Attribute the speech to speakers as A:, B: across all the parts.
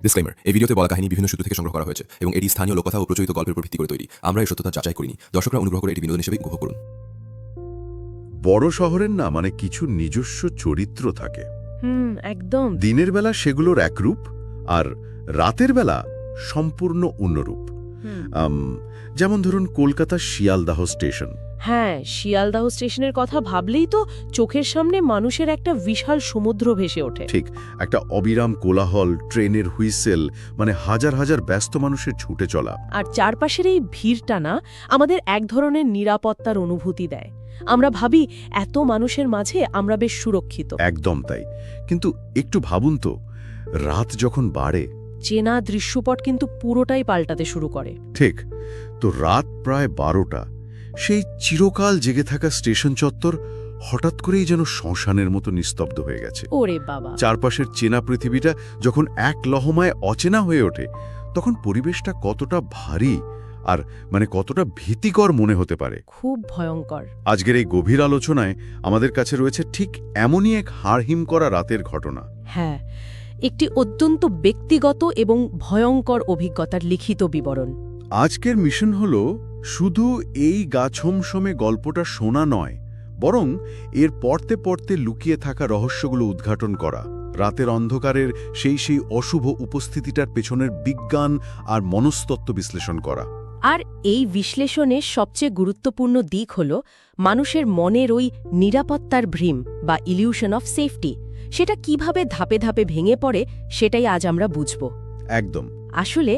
A: Disclaimer, এই ভিডিওতে বলা কাহিনী বিভিন্ন সূত্র থেকে সংগ্রহ করা হয়েছে এবং এটি স্থানীয় লোককথা ও প্রচলিত গল্পের উপর ভিত্তি করে তৈরি। আমরা এর সত্যতা যাচাই করিনি। দর্শকরা অনুগ্রহ করে এটি বিনোদন হিসেবে উপভোগ করুন।
B: বড় শহরের না কিছু নিজস্ব চরিত্র থাকে।
C: একদম।
B: দিনের বেলা সেগুলোর একরূপ, আর রাতের বেলা সম্পূর্ণ অন্যরূপ। যেমন ধরুন কলকাতার শিয়ালদাহ স্টেশন।
C: হ্যাঁ, শিয়ালদাহ স্টেশনের কথা ভাবলেই তো চোখের সামনে মানুষের একটা বিশাল সমুদ্র ভেসে ওঠে।
B: ঠিক, একটা অবিরাম কোলাহল, ট্রেনের হুইসেল, হাজার হাজার ব্যস্ত মানুষের ছুটে চলা।
C: আর চারপাশের এই ভিড়টা না আমাদের এক ধরনের নিরাপত্তার অনুভূতি দেয়। আমরা ভাবি এত মানুষের মাঝে আমরা বেশ সুরক্ষিত।
B: একদম তাই। কিন্তু একটু ভাবুন তো, রাত যখন বাড়ে,
C: চেনা দৃশ্যপট কিন্তু পুরোটাই পাল্টাতে শুরু করে।
B: ঠিক তো, রাত প্রায় 12টা, সেই চিরকাল জেগে থাকা স্টেশন চত্বর হঠাৎ করেই যেন শ্মশানের মতো নিস্তব্ধ হয়ে গেছে।
C: ওরে বাবা!
B: চারপাশের চেনা পৃথিবীটা যখন এক লহমায় অচেনা হয়ে ওঠে, তখন পরিবেশটা কতটা ভারী আর কতটা ভীতিকর মনে হতে পারে।
C: খুব ভয়ঙ্কর।
B: আজকের এই গভীর আলোচনায় আমাদের কাছে রয়েছে ঠিক এমনই এক হাড়হিম করা রাতের ঘটনা।
C: হ্যাঁ, একটি অত্যন্ত ব্যক্তিগত এবং ভয়ঙ্কর অভিজ্ঞতার লিখিত বিবরণ।
B: আজকের মিশন হল শুধু এই গাছমসমে গল্পটা শোনা নয়, বরং এর পড়তে পড়তে লুকিয়ে থাকা রহস্যগুলো উদ্ঘাটন করা, রাতের অন্ধকারের সেই অশুভ উপস্থিতিটার পেছনের বিজ্ঞান আর মনস্তত্ত্ব বিশ্লেষণ করা।
C: আর এই বিশ্লেষণের সবচেয়ে গুরুত্বপূর্ণ দিক হল মানুষের মনের ওই নিরাপত্তার ভ্রম বা ইলিউশন অফ সেফটি, সেটা কিভাবে ধাপে ধাপে ভেঙে পড়ে সেটাই আজ আমরা বুঝব।
B: একদম।
C: আসলে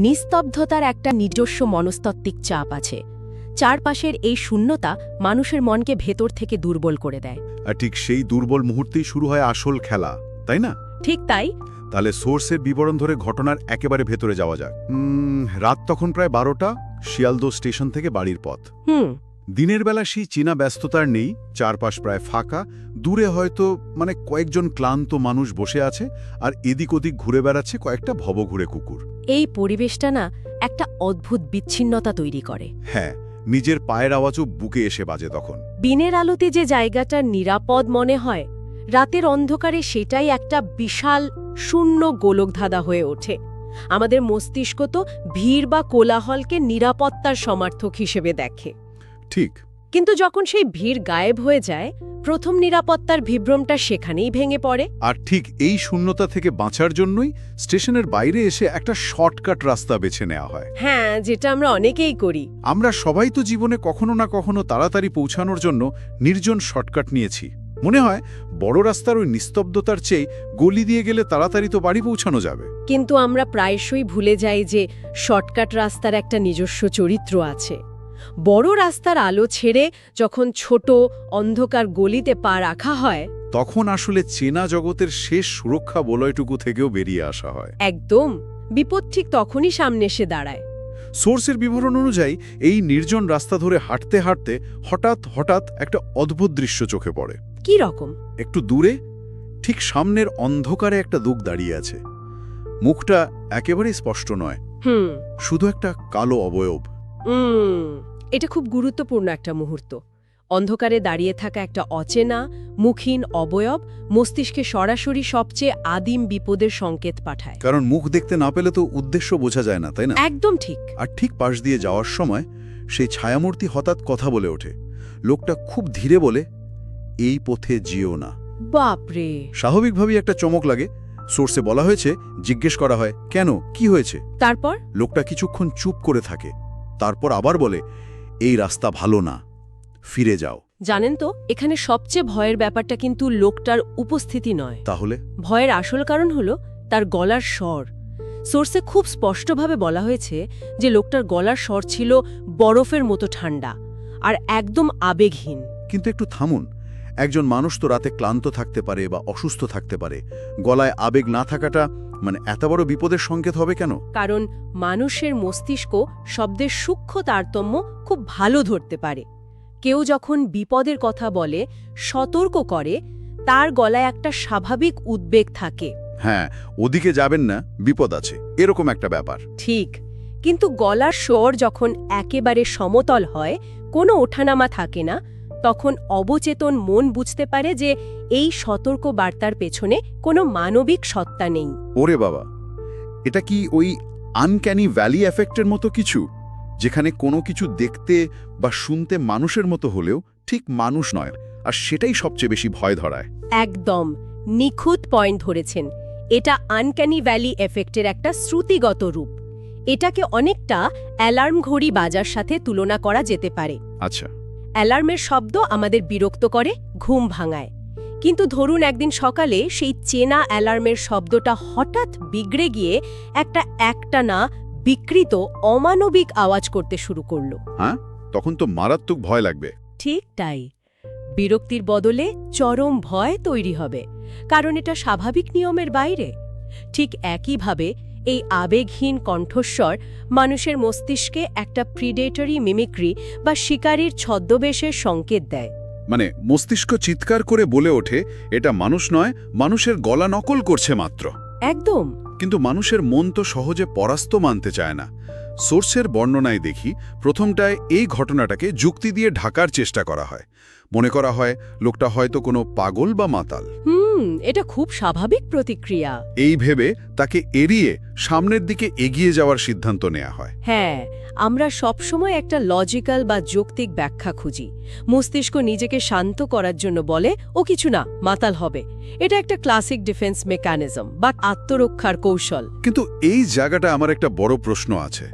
C: নিস্তব্ধতার একটা নিজস্ব মনস্তাত্ত্বিক চাপ আছে। চারপাশের এই শূন্যতা মানুষের মনকে ভেতর থেকে দুর্বল করে দেয়।
B: আর ঠিক সেই দুর্বল মুহূর্তেই শুরু হয় আসল খেলা, তাই না?
C: ঠিক তাই।
B: তাহলে সোর্সের বিবরণ ধরে ঘটনার একেবারে ভেতরে যাওয়া যাক। রাত তখন প্রায় 12টা, শিয়ালদহ স্টেশন থেকে বাড়ির পথ। দিনের বেলা সেই চীনা ব্যস্ততার নেই, চারপাশ প্রায় ফাঁকা। দূরে হয়তো কয়েকজন ক্লান্ত মানুষ বসে আছে, আর এদিক ওদিক ঘুরে বেড়াচ্ছে কয়েকটা ভবঘুরে কুকুর।
C: এই পরিবেশটা না একটা অদ্ভুত বিচ্ছিন্নতা তৈরি করে।
B: হ্যাঁ, নিজের পায়ের আওয়াজও বুকে এসে বাজে তখন।
C: দিনের আলোতে যে জায়গাটা নিরাপদ মনে হয়, রাতের অন্ধকারে সেটাই একটা বিশাল শূন্য গোলকধাঁধা হয়ে ওঠে। আমাদের মস্তিষ্ক তো ভিড় বা কোলাহলকে নিরাপত্তার সমার্থক হিসেবে দেখে।
B: ঠিক।
C: কিন্তু যখন সেই ভিড় গায়েব হয়ে যায়, প্রথম নিরাপত্তার বিভ্রমটা সেখানেই ভেঙে পড়ে।
B: আর ঠিক এই শূন্যতা থেকে বাঁচার জন্যই স্টেশনের বাইরে এসে একটা শর্টকাট রাস্তা বেছে নেওয়া হয়।
C: হ্যাঁ, যেটা আমরা অনেকেই করি।
B: আমরা সবাই তো জীবনে কখনো না কখনো তাড়াতাড়ি পৌঁছানোর জন্য নির্জন শর্টকাট নিয়েছি। মনে হয় বড় রাস্তার ওই নিস্তব্ধতার চেয়ে গলি দিয়ে গেলে তাড়াতাড়ি তো বাড়ি পৌঁছানো যাবে।
C: কিন্তু আমরা প্রায়শই ভুলে যাই যে শর্টকাট রাস্তার একটা নিজস্ব চরিত্র আছে। বড় রাস্তার আলো ছেড়ে যখন ছোট অন্ধকার গলিতে পা রাখা হয়,
B: তখন আসলে চেনা জগতের শেষ সুরক্ষা বলয়টুকু থেকেও বেরিয়ে আসা হয়।
C: একদম। বিপদ ঠিক তখনই সামনে এসে দাঁড়ায়।
B: সোর্সের বিবরণ অনুযায়ী এই নির্জন রাস্তা ধরে হাঁটতে হাঁটতে হঠাৎ একটা অদ্ভুত দৃশ্য চোখে পড়ে।
C: কি রকম?
B: একটু দূরে ঠিক সামনের অন্ধকারে একটা লোক দাঁড়িয়ে আছে। মুখটা একেবারেই স্পষ্ট নয়, শুধু একটা কালো অবয়ব।
C: এটা খুব গুরুত্বপূর্ণ একটা মুহূর্ত। অন্ধকারে দাঁড়িয়ে থাকা একটা অচেনা মুখহীন অবয়ব মস্তিষ্কে সরাসরি সবচেয়ে আদিম বিপদের সংকেত পাঠায়।
B: কারণ মুখ দেখতে না পেলে তো উদ্দেশ্য বোঝা যায় না, তাই না?
C: একদম ঠিক।
B: আর ঠিক পাশ দিয়ে যাওয়ার সময় সেই ছায়ামূর্তি হঠাৎ কথা বলে ওঠে। লোকটা খুব ধীরে বলে, এই পথে যেও না।
C: বাপরে!
B: স্বাভাবিকভাবেই একটা চমক লাগে। সোর্সে বলা হয়েছে, জিজ্ঞেস করা হয়, কেন, কি হয়েছে?
C: তারপর
B: লোকটা কিছুক্ষণ চুপ করে থাকে, তারপর আবার বলে, এই রাস্তা ভালো না, ফিরে যাও।
C: জানেন তো, এখানে সবচেয়ে ভয়ের ব্যাপারটা কিন্তু লোকটার উপস্থিতি নয়।
B: তাহলে
C: ভয়ের আসল কারণ হলো তার গলার স্বর। সোর্সে খুব স্পষ্টভাবে বলা হয়েছে যে লোকটার গলার স্বর ছিল বরফের মতো ঠান্ডা আর একদম আবেগহীন।
B: কিন্তু একটু থামুন, একজন মানুষ তো রাতে ক্লান্ত থাকতে পারে বা অসুস্থ থাকতে পারে। গলায় আবেগ না থাকাটা এত বড় বিপদের সংকেত হবে কেন?
C: কারণ মানুষের মস্তিষ্ক শব্দের সূক্ষ্ম তারতম্য খুব ভালো ধরতে পারে। কেউ যখন বিপদের কথা বলে, সতর্ক করে, তার গলায় একটা স্বাভাবিক উদ্বেগ থাকে।
B: হ্যাঁ, ওদিকে যাবেন না, বিপদ আছে, এরকম একটা ব্যাপার।
C: ঠিক। কিন্তু গলার স্বর যখন একেবারে সমতল হয়, কোনো ওঠানামা থাকে না, তখন অবচেতন মন বুঝতে পারে যে এই সতর্ক বার্তার পেছনে কোনো মানবিক সত্তা নেই।
B: ওরে বাবা, এটা কি ওই আনক্যানি ভ্যালি এফেক্টের মতো কিছু, যেখানে কোনো কিছু দেখতে বা শুনতে মানুষের মতো হলেও ঠিক মানুষ নয়, আর সেটাই সবচেয়ে বেশি ভয় ধরায়?
C: একদম নিখুঁত পয়েন্ট ধরেছেন। এটা আনক্যানি ভ্যালি এফেক্টের একটা শ্রুতিগত রূপ। এটাকে অনেকটা অ্যালার্ম ঘড়ি বাজার সাথে তুলনা করা যেতে পারে।
B: আচ্ছা।
C: অ্যালার্মের শব্দ আমাদের বিরক্ত করে, ঘুম ভাঙায়। কিন্তু ধরুন একদিন সকালে সেই চেনা অ্যালার্মের শব্দটা হঠাৎ বিগড়ে গিয়ে একটানা বিকৃত অমানবিক আওয়াজ করতে শুরু করলো।
B: হ্যাঁ, তখন তো মারাত্মক ভয় লাগবে।
C: ঠিক তাই। বিরক্তির বদলে চরম ভয় তৈরি হবে, কারণ এটা স্বাভাবিক নিয়মের বাইরে। ঠিক একইভাবে এই আবেগহীন কণ্ঠস্বর মানুষের মস্তিষ্কে একটা প্রিডেটরি মিমিক্রি বা শিকারীর ছদ্মবেশের সংকেত দেয়।
B: মানে মস্তিষ্ক চিৎকার করে বলে ওঠে, এটা মানুষ নয়, মানুষের গলা নকল করছে মাত্র।
C: একদম।
B: কিন্তু মানুষের মন তো সহজে পরাস্ত মানতে চায় না। সোর্সের বর্ণনায় দেখি, প্রথমটায় এই ঘটনাটাকে যুক্তি দিয়ে ঢাকার চেষ্টা করা হয়। মনে করা হয় লোকটা হয়তো কোনো পাগল বা মাতাল।
C: এটা খুব স্বাভাবিক প্রতিক্রিয়া।
B: এই ভেবে তাকে এড়িয়ে সামনের দিকে এগিয়ে যাওয়ার সিদ্ধান্ত নেওয়া হয়।
C: হ্যাঁ, আমরা সবসময় একটা লজিক্যাল বা যৌক্তিক ব্যাখ্যা খুঁজি। মস্তিষ্ক নিজেকে শান্ত করার জন্য বলে ও কিছু না, মাতাল হবে। এটা একটা ক্লাসিক ডিফেন্স মেকানিজম বা আত্মরক্ষার কৌশল।
B: কিন্তু এই জায়গাটা আমার একটা বড় প্রশ্ন আছে।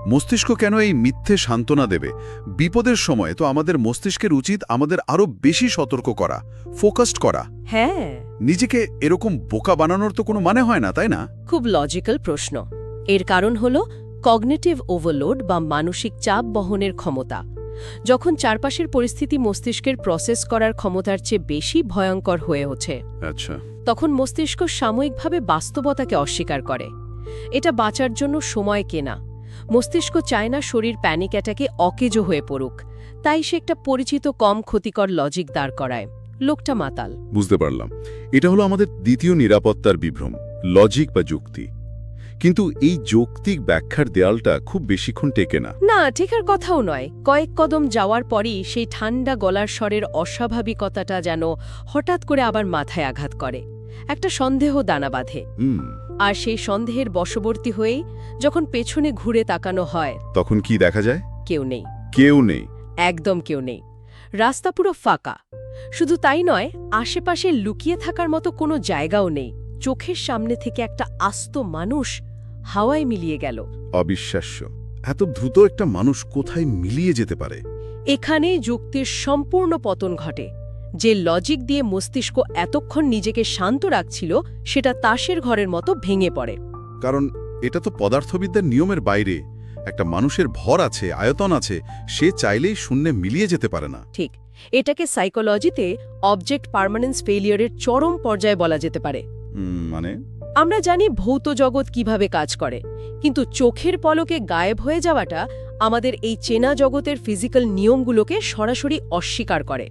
B: মস্তিষ্ক কেন এই মিথ্যে সান্ত্বনা দেবে? বিপদের সময় তো আমাদের মস্তিষ্কের উচিত আমাদের আরো বেশি সতর্ক করা, ফোকাসড করা।
C: হ্যাঁ,
B: নিজেকে এরকম বোকা বানানোর তো কোনো মানে হয় না, তাই না?
C: খুব লজিক্যাল প্রশ্ন। এর কারণ হলো কগনিটিভ ওভারলোড বা মানসিক চাপ বহনের ক্ষমতা। যখন চারপাশের পরিস্থিতি মস্তিষ্কের প্রসেস করার ক্ষমতার চেয়ে বেশি ভয়ঙ্কর হয়ে ওঠে,
B: আচ্ছা,
C: তখন মস্তিষ্ক সাময়িকভাবে বাস্তবতাকে অস্বীকার করে। এটা বাঁচার জন্য সময় কেনা। মস্তিষ্ক চায় না শরীর প্যানিক অ্যাটাকে অকেজো হয়ে পড়ুক, তাই সে একটা পরিচিত কম ক্ষতিকর লজিক দাঁড় করায়। লোকটা মাতাল।
B: বুঝতে পারলাম। এটা হলো আমাদের দ্বিতীয় নিরাপত্তার বিভ্রম, লজিক বা যুক্তি। কিন্তু এই যৌক্তিক ব্যাখ্যার দেয়ালটা খুব বেশিক্ষণ টেকে না।
C: না, ঠেকার কথাও নয়। কয়েক কদম যাওয়ার পরই সেই ঠান্ডা গলার স্বরের অস্বাভাবিকতাটা যেন হঠাৎ করে আবার মাথায় আঘাত করে। একটা সন্দেহ দানা বাঁধে। আর সেই সন্দেহের বশবর্তী হয়েই যখন পেছনে ঘুরে তাকানো হয়,
B: তখন কি দেখা যায়?
C: কেউ নেই।
B: কেউ নেই।
C: একদম কেউ নেই। রাস্তা পুরো ফাঁকা। শুধু তাই নয়, আশেপাশে লুকিয়ে থাকার মতো কোনো জায়গাও নেই। চোখের সামনে থেকে একটা আস্ত মানুষ হাওয়ায় মিলিয়ে গেল।
B: অবিশ্বাস্য। এত দ্রুত একটা মানুষ কোথায় মিলিয়ে যেতে পারে?
C: এখানেই যুক্তির সম্পূর্ণ পতন ঘটে। যে লজিক দিয়ে মস্তিষ্ক এতক্ষণ নিজেকে শান্ত রাখছিল, সেটা তাসের ঘরের মতো ভেঙে পড়ে।
B: কারণ এটা তো পদার্থবিদ্যার নিয়মের বাইরে। একটা মানুষের ভর আছে, আয়তন আছে, সে চাইলেই শূন্যে মিলিয়ে যেতে পারে না।
C: ঠিক। এটাকে সাইকোলজিতে অবজেক্ট পার্মানেন্স ফেলিয়ারের চরম পর্যায়ে বলা যেতে পারে।
B: মানে
C: আমরা জানি ভৌত জগৎ কিভাবে কাজ করে, কিন্তু চোখের পলকে গায়েব হয়ে যাওয়াটা আমাদের এই চেনা জগতের ফিজিক্যাল নিয়মগুলোকে সরাসরি অস্বীকার করে।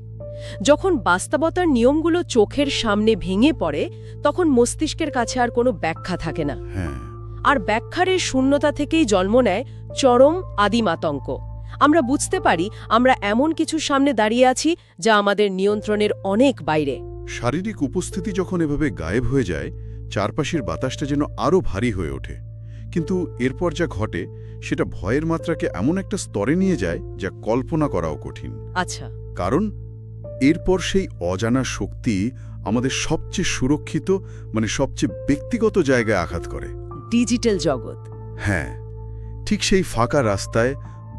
C: যখন বাস্তবতার নিয়মগুলো চোখের সামনে ভেঙে পড়ে, তখন মস্তিষ্কের কাছে আর কোনো ব্যাখ্যা থাকে না। আর ব্যাখ্যার এই শূন্যতা থেকেই জন্ম নেয় চরম আদিম আতঙ্ক। আমরা বুঝতে পারি আমরা এমন কিছুর সামনে দাঁড়িয়ে আছি যা আমাদের নিয়ন্ত্রণের অনেক বাইরে।
B: শারীরিক উপস্থিতি যখন এভাবে গায়েব হয়ে যায়, চারপাশের বাতাসটা যেন আরও ভারী হয়ে ওঠে। কিন্তু এরপর যা ঘটে সেটা ভয়ের মাত্রাকে এমন একটা স্তরে নিয়ে যায় যা কল্পনা করাও কঠিন।
C: আচ্ছা।
B: কারণ এরপর সেই অজানা শক্তি আমাদের সবচেয়ে সুরক্ষিত, মানে সবচেয়ে ব্যক্তিগত জায়গায় আঘাত করে।
C: ডিজিটাল জগৎ।
B: হ্যাঁ, ঠিক সেই ফাঁকা রাস্তায়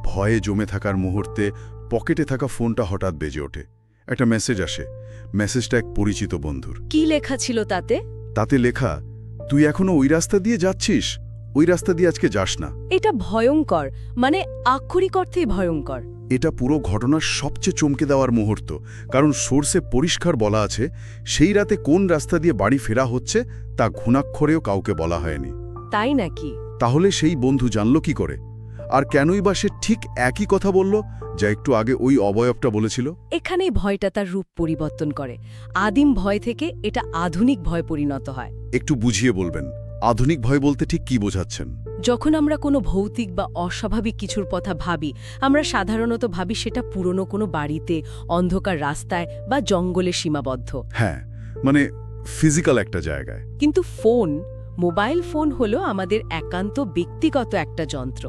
B: ভয়ে জমে থাকার মুহূর্তে পকেটে থাকা ফোনটা হঠাৎ বেজে ওঠে। একটা মেসেজ আসে। মেসেজটা এক পরিচিত বন্ধুর।
C: কি লেখা ছিল তাতে?
B: তাতে লেখা, তুই এখনো ওই রাস্তা দিয়ে যাচ্ছিস, ওই রাস্তা দিয়ে আজকে যাস না।
C: এটা ভয়ঙ্কর, মানে আক্ষরিক অর্থেই ভয়ঙ্কর।
B: এটা পুরো ঘটনার সবচেয়ে চমকে দেওয়ার মুহূর্ত। কারণ সোর্সে পরিষ্কার বলা আছে, সেই রাতে কোন রাস্তা দিয়ে বাড়ি ফেরা হচ্ছে তা ঘুণাক্ষরেও কাউকে বলা হয়নি।
C: তাই নাকি?
B: তাহলে সেই বন্ধু জানল কি করে? আর কেনই বা সে ঠিক একই কথা বলল যা একটু আগে ওই অবয়বটা বলেছিল?
C: এখানেই ভয়টা তার রূপ পরিবর্তন করে। আদিম ভয় থেকে এটা আধুনিক ভয় পরিণত হয়।
B: একটু বুঝিয়ে বলবেন, আধুনিক ভয় বলতে ঠিক কি বোঝাচ্ছেন?
C: যখন আমরা কোনো ভৌতিক বা অস্বাভাবিক কিছুর কথা ভাবি, আমরা সাধারণত ভাবি সেটা পুরনো কোনো বাড়িতে, অন্ধকার রাস্তায় বা জঙ্গলে সীমাবদ্ধ।
B: হ্যাঁ, মানে ফিজিক্যাল একটা জায়গায়।
C: কিন্তু ফোন, মোবাইল ফোন হলো আমাদের একান্ত ব্যক্তিগত একটা যন্ত্র।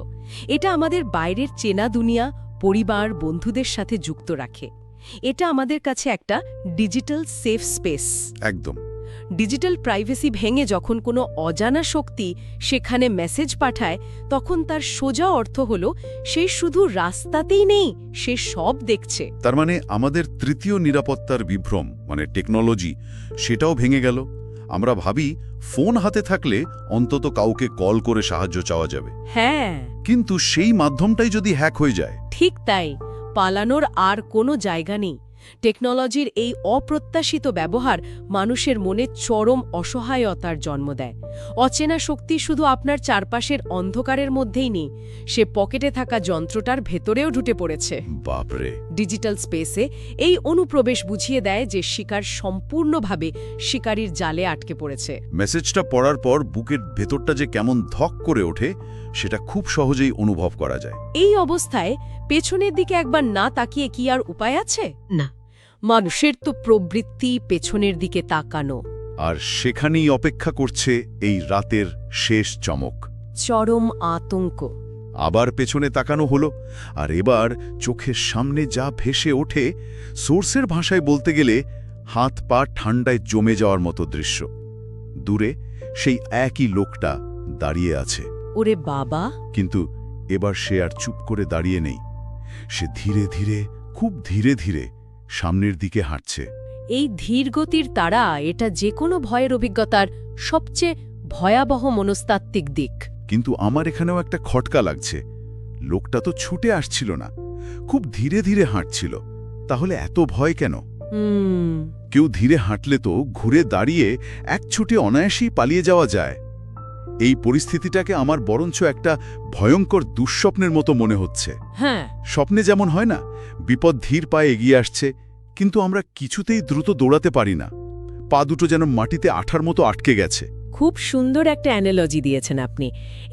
C: এটা আমাদের বাইরের চেনা দুনিয়া, পরিবার, বন্ধুদের সাথে যুক্ত রাখে। এটা আমাদের কাছে একটা ডিজিটাল সেফ স্পেস।
B: একদম।
C: ডিজিটাল প্রাইভেসি ভেঙে যখন কোনো অজানা শক্তি সেখানে মেসেজ পাঠায়, তখন তার সোজা অর্থ হলো সে শুধু রাস্তাতেই নেই, সে সব দেখছে।
B: তার মানে আমাদের তৃতীয় নিরাপত্তার বিভ্রম মানে টেকনোলজি সেটাও ভেঙে গেল। আমরা ভাবি ফোন হাতে থাকলে অন্তত কাউকে কল করে সাহায্য চাওয়া যাবে,
C: হ্যাঁ,
B: কিন্তু সেই মাধ্যমটাই যদি হ্যাক হয়ে যায়।
C: ঠিক তাই। পালানোর আর কোনো জায়গা নেই। টেকনোলজির এই অপ্রত্যাশিত ব্যবহার মানুষের মনে চরম অসহায়তার জন্ম দেয়। অচেনা শক্তি শুধু আপনার চারপাশের অন্ধকারের মধ্যেই নেই, সে পকেটে থাকা যন্ত্রটার ভেতরেও ঢুকে পড়েছে।
B: বাপরে।
C: ডিজিটাল স্পেসে এই অনুপ্রবেশ বুঝিয়ে দেয় যে শিকার সম্পূর্ণভাবে শিকারীর জালে আটকে পড়েছে।
B: মেসেজটা পড়ার পর বুকের ভেতরটা যে কেমন ধক করে ওঠে সেটা খুব সহজেই অনুভব করা যায়।
C: এই অবস্থায় পেছনের দিকে একবার না তাকিয়ে কি আর উপায় আছে? না, মানুষের তো প্রবৃত্তি পেছনের দিকে তাকানো।
B: আর সেখানেই অপেক্ষা করছে এই রাতের শেষ চমক।
C: চরম আতঙ্ক।
B: আবার পেছনে তাকানো হলো, আর এবার চোখের সামনে যা ভেসে ওঠে, সোর্সের ভাষায় বলতে গেলে হাত পা ঠান্ডায় জমে যাওয়ার মতো দৃশ্য। দূরে সেই একই লোকটা দাঁড়িয়ে আছে।
C: ওরে বাবা!
B: কিন্তু এবার সে আর চুপ করে দাঁড়িয়ে নেই। সে ধীরে ধীরে, খুব ধীরে ধীরে সামনের দিকে হাঁটছে।
C: এই ধীরগতির তাড়া, এটা যে কোনো ভয়ের অভিজ্ঞতার সবচেয়ে ভয়াবহ মনস্তাত্ত্বিক দিক।
B: কিন্তু আমার এখানেও একটা খটকা লাগছে। লোকটা তো ছুটে আসছিল না, খুব ধীরে ধীরে হাঁটছিল। তাহলে এত ভয় কেন? কেউ ধীরে হাঁটলে তো ঘুরে দাঁড়িয়ে এক ছুটে অনায়াসেই পালিয়ে যাওয়া যায়। এই পরিস্থিতিটাকে আমার বরঞ্চ একটা ভয়ঙ্কর দুঃস্বপ্নের মতো মনে হচ্ছে।
C: হ্যাঁ,
B: স্বপ্নে যেমন হয় না, বিপদ ধীর পায়ে এগিয়ে আসছে, কিন্তু আমরা কিছুতেই দ্রুত দৌড়াতে পারি না। পা দুটো যেন মাটিতে আঠার মতো আটকে গেছে।
C: খুব সুন্দর একটা অ্যানালজি দিয়েছেন আপনি।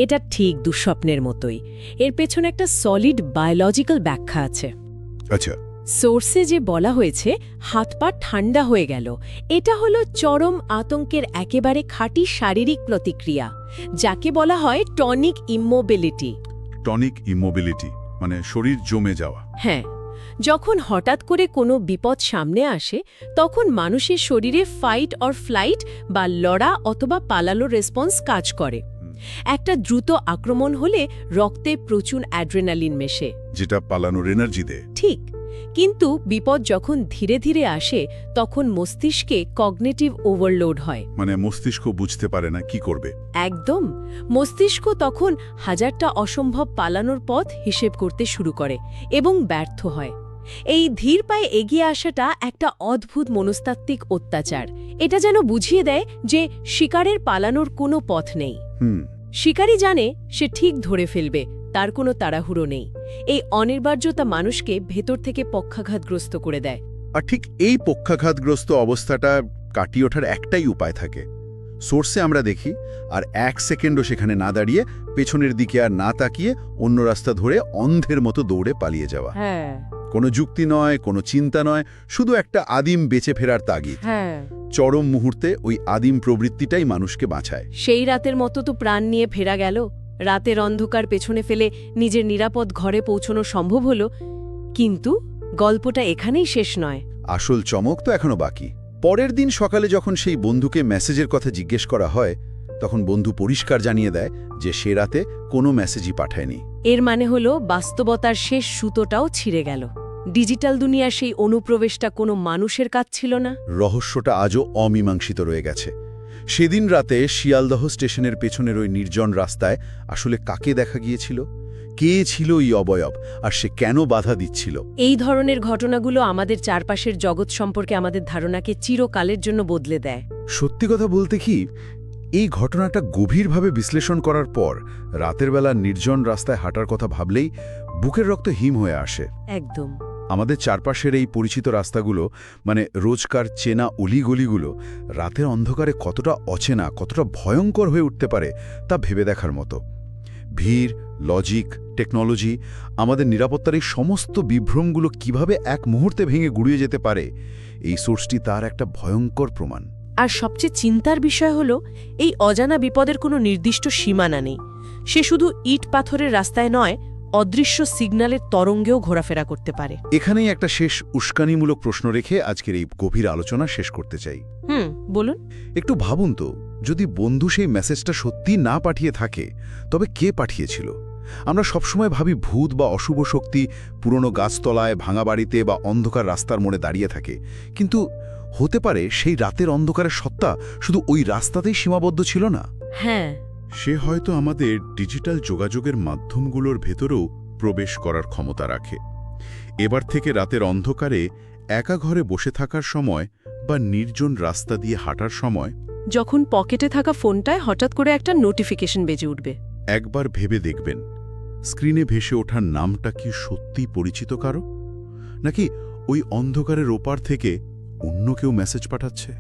C: এটা ঠিক দুঃস্বপ্নের মতোই। এর পেছনে একটা সলিড বায়োলজিক্যাল ব্যাখ্যা আছে।
B: আচ্ছা।
C: সোর্সে যে বলা হয়েছে হাত পা ঠান্ডা হয়ে গেল, এটা হলো চরম আতঙ্কের একেবারে খাঁটি শারীরিক প্রতিক্রিয়া, যাকে বলা হয় টনিক ইমোবিলিটি।
B: টনিক ইমোবিলিটি মানে শরীর জমে যাওয়া।
C: হ্যাঁ, যখন হঠাৎ করে কোনো বিপদ সামনে আসে, তখন মানুষের শরীরে ফাইট অর ফ্লাইট বা লড়া অথবা পালানোর রেসপন্স কাজ করে। একটা দ্রুত আক্রমণ হলে রক্তে প্রচুর অ্যাড্রেনালিন মেশে,
B: যেটা পালানোর এনার্জি দেয়।
C: ঠিক। কিন্তু বিপদ যখন ধীরে ধীরে আসে, তখন মস্তিষ্কে কগনিটিভ ওভারলোড হয়।
B: মানে মস্তিষ্ক বুঝতে পারে না কি করবে।
C: একদম। মস্তিষ্ক তখন হাজারটা অসম্ভব পালানোর পথ হিসেব করতে শুরু করে এবং ব্যর্থ হয়। এই ধীর পায়ে এগিয়ে আসাটা একটা অদ্ভুত মনস্তাত্ত্বিক অত্যাচার। এটা যেন বুঝিয়ে দেয় যে শিকারের পালানোর কোনো পথ নেই। শিকারী জানে সে ঠিক ধরে ফেলবে, তার কোনো তাড়াহুড়ো নেই। এই অনিবার্যতা মানুষকে ভেতর থেকে পক্ষাঘাতগ্রস্ত করে দেয়।
B: আর ঠিক এই পক্ষাঘাতগ্রস্ত অবস্থাটা কাটিয়ে ওঠার একটাই উপায় থাকে। সোর্সে আমরা দেখি, আর এক সেকেন্ডও সেখানে না দাঁড়িয়ে, পেছনের দিকে আর না তাকিয়ে অন্য রাস্তা ধরে অন্ধের মতো দৌড়ে পালিয়ে যাওয়া।
C: হ্যাঁ,
B: কোনো যুক্তি নয়, কোনো চিন্তা নয়, শুধু একটা আদিম বেঁচে ফেরার তাগিদ।
C: হ্যাঁ,
B: চরম মুহূর্তে ওই আদিম প্রবৃত্তিটাই মানুষকে বাঁচায়।
C: সেই রাতের মতো তো প্রাণ নিয়ে ফেরা গেল। রাতের অন্ধকার পেছনে ফেলে নিজের নিরাপদ ঘরে পৌঁছানো সম্ভব হলো। কিন্তু গল্পটা এখানেই শেষ নয়।
B: আসল চমক তো এখনো বাকি। পরের দিন সকালে যখন সেই বন্ধুকে মেসেজের কথা জিজ্ঞেস করা হয়, তখন বন্ধু পরিষ্কার জানিয়ে দেয় যে সে রাতে কোনো মেসেজই পাঠায়নি।
C: এর মানে হলো বাস্তবতার শেষ সুতোটাও ছিঁড়ে গেল। ডিজিটাল দুনিয়ার সেই অনুপ্রবেশটা কোনো মানুষের কাজ ছিল না।
B: রহস্যটা আজও অমীমাংসিত রয়ে গেছে। সেদিন রাতে শিয়ালদহ স্টেশনের পেছনের ওই নির্জন রাস্তায় আসলে কাকে দেখা গিয়েছিল? কে ছিল এই অবয়ব, আর সে কেন বাধা দিচ্ছিল?
C: এই ধরনের ঘটনাগুলো আমাদের চারপাশের জগৎ সম্পর্কে আমাদের ধারণাকে চিরকালের জন্য বদলে দেয়।
B: সত্যি কথা বলতে কি, এই ঘটনাটা গভীরভাবে বিশ্লেষণ করার পর রাতের বেলা নির্জন রাস্তায় হাঁটার কথা ভাবলেই বুকের রক্ত হিম হয়ে আসে।
C: একদম।
B: আমাদের চারপাশের এই পরিচিত রাস্তাগুলো, মানে রোজকার চেনা অলিগলিগুলো, রাতের অন্ধকারে কতটা অচেনা, কতটা ভয়ঙ্কর হয়ে উঠতে পারে তা ভেবে দেখার মতো। ভিড়, লজিক, টেকনোলজি, আমাদের নিরাপত্তার এই সমস্ত বিভ্রমগুলো কিভাবে এক মুহূর্তে ভেঙে গুড়িয়ে যেতে পারে, এই সোর্সটি তার একটা ভয়ঙ্কর প্রমাণ।
D: আর সবচেয়ে চিন্তার বিষয় হলো এই অজানা বিপদের কোনো নির্দিষ্ট সীমানা নেই। সে শুধু ইট পাথরের রাস্তায় নয়, অদৃশ্য সিগন্যালের তরঙ্গেও ঘোরাফেরা করতে পারে।
B: এখানেই একটা শেষ উস্কানিমূলক প্রশ্ন রেখে আজকের এই গভীর আলোচনা শেষ করতে চাই।
D: বলুন।
B: একটু ভাবুন তো, যদি বন্ধু সেই মেসেজটা সত্যি না পাঠিয়ে থাকে, তবে কে পাঠিয়েছিল? আমরা সবসময় ভাবি ভূত বা অশুভ শক্তি পুরনো গাছতলায়, ভাঙা বাড়িতে বা অন্ধকার রাস্তার মোড়ে দাঁড়িয়ে থাকে, কিন্তু হতে পারে সেই রাতের অন্ধকারের সত্তা শুধু ওই রাস্তাতেই সীমাবদ্ধ ছিল না।
D: হ্যাঁ,
B: সে হয়তো আমাদের ডিজিটাল যোগাযোগের মাধ্যমগুলোর ভেতরেও প্রবেশ করার ক্ষমতা রাখে। এবার থেকে রাতের অন্ধকারে একা ঘরে বসে থাকার সময় বা নির্জন রাস্তা দিয়ে হাঁটার সময়
C: যখন পকেটে থাকা ফোনটায় হঠাৎ করে একটা নোটিফিকেশন বেজে উঠবে,
B: একবার ভেবে দেখবেন স্ক্রিনে ভেসে ওঠার নামটা কি সত্যিই পরিচিত কারো, নাকি ওই অন্ধকারের ওপার থেকে অন্য কেউ মেসেজ পাঠাচ্ছে।